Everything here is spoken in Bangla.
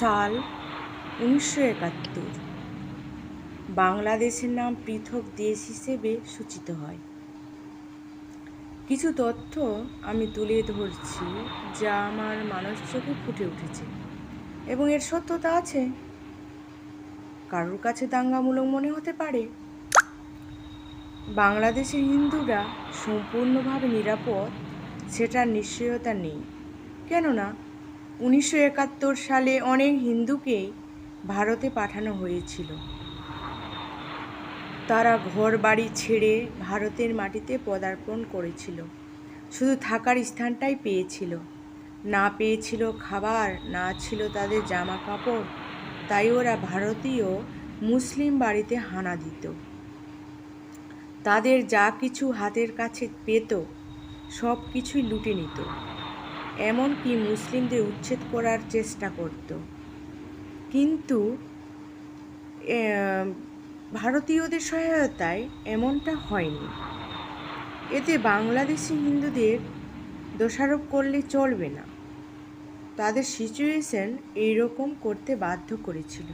সাল 1971 বাংলাদেশের নাম পৃথক দেশ হিসেবে সূচিত হয়। কিছু তথ্য আমি তুলে ধরছি যা আমার মানসচোখে ফুটে উঠেছে এবং এর সত্যতা আছে। কারোর কাছে দাঙ্গামূলক মনে হতে পারে। বাংলাদেশের হিন্দুরা সম্পূর্ণভাবে নিরাপদ সেটার নিশ্চয়তা নেই, কেননা 1971 সালে অনেক হিন্দুকেই ভারতে পাঠানো হয়েছিল। তারা ঘরবাড়ি ছেড়ে ভারতের মাটিতে পদার্পণ করেছিল, শুধু থাকার স্থানটাই পেয়েছিল, না পেয়েছিল খাবার, না ছিল তাদের জামা কাপড়। তাই ওরা ভারতীয় মুসলিম বাড়িতে হানা দিত, তাদের যা কিছু হাতের কাছে পেত সব কিছুই লুটে নিত, এমনকি মুসলিমদের উচ্ছেদ করার চেষ্টা করত। কিন্তু ভারতীয়দের সহায়তায় এমনটা হয়নি। এতে বাংলাদেশি হিন্দুদের দোষারোপ করলে চলবে না, তাদের সিচুয়েশন এইরকম করতে বাধ্য করেছিল।